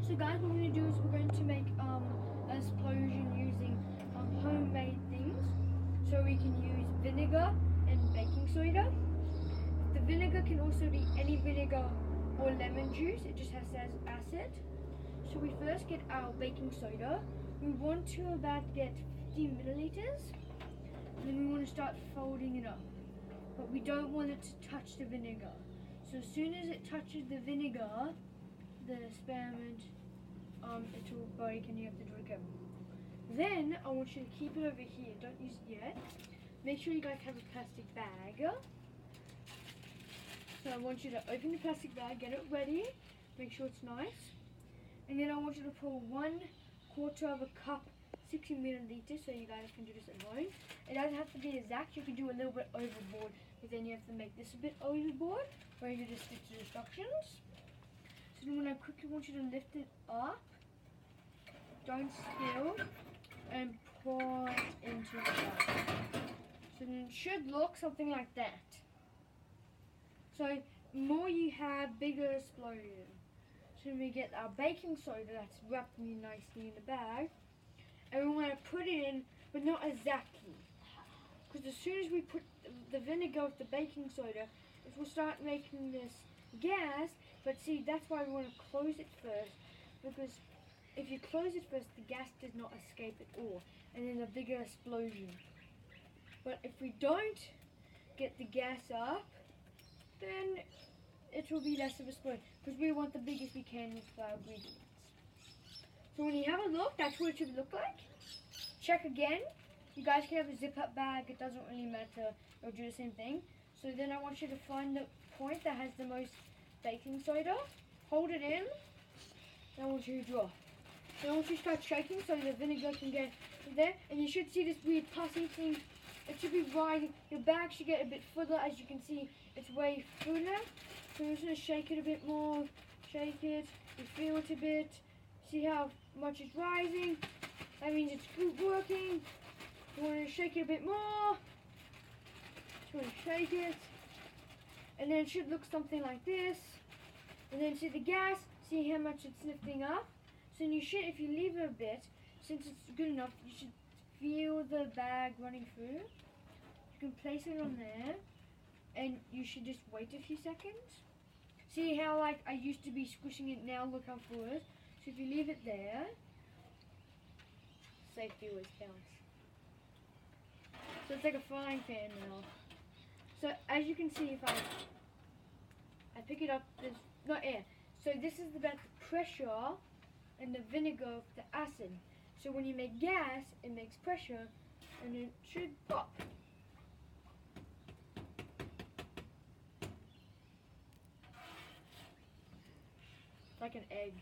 So guys, what we're going to do is we're going to make an explosion using homemade things. So we can use vinegar and baking soda. The vinegar can also be any vinegar or lemon juice, it just has acid. So we first get our baking soda. We want to about get 50 milliliters. And then we want to start folding it up. But we don't want it to touch the vinegar. So as soon as it touches the vinegar, the experiment, it will break and you have to drink it. Then I want you to keep it over here. Don't use it yet. Make sure you guys have a plastic bag. So I want you to open the plastic bag, get it ready, make sure it's nice. And then I want you to pour 1/4 of a cup, 60 milliliters, so you guys can do this at home. It doesn't have to be exact, you can do a little bit overboard, but then you have to make this a bit overboard, or you just stick to the instructions. So then when I quickly want you to lift it up, don't spill, and pour it into the bag. So then it should look something like that. So more you have, bigger explosion. So we get our baking soda that's wrapped really nicely in the bag, and we want to put it in, but not exactly, because as soon as we put the vinegar with the baking soda, it will start making this gas. But see, that's why we want to close it first, because if you close it first, the gas does not escape at all, and then a bigger explosion. But if we don't get the gas up, then it will be less of a explosion, because we want the biggest we can with our ingredients. So when you have a look, that's what it should look like. Check again. You guys can have a zip up bag, it doesn't really matter, it'll do the same thing. So then I want you to find the point that has the most baking soda, hold it in, and I want you to drop. Then I want you to start shaking so the vinegar can get there, and you should see this weird pussy thing. It should be rising. Your bag should get a bit fuller, as you can see, it's way fuller. So I'm just going to shake it a bit more, shake it, you feel it a bit, see how much it's rising, that means it's good working. You want to shake it a bit more, just want to shake it, and then it should look something like this, and then see the gas, see how much it's lifting up. So you should, if you leave it a bit, since it's good enough, you should feel the bag running through. You can place it on there, and you should just wait a few seconds. See how like I used to be squishing it, now look how full it is. So if you leave it there, safety always counts. So it's like a frying pan now. So as you can see, if I pick it up, there's not air. So this is about the pressure and the vinegar of the acid. So when you make gas, it makes pressure, and it should pop. Like an egg.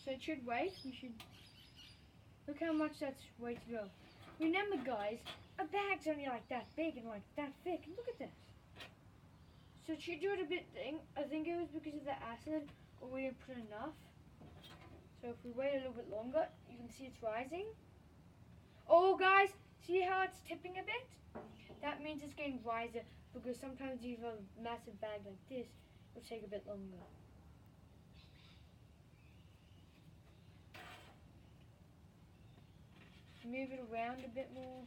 So it should wait. We should look how much that's way to go. Remember, guys, a bag's only like that big and like that thick. Look at this. So it should do it a bit thing. I think it was because of the acid, or we didn't put enough. So if we wait a little bit longer, you can see it's rising. Oh, guys, see how it's tipping a bit? That means it's getting riser, because sometimes you have a massive bag like this, it'll take a bit longer. Move it around a bit more.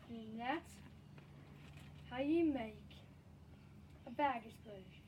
And that's how you make a bag explosion.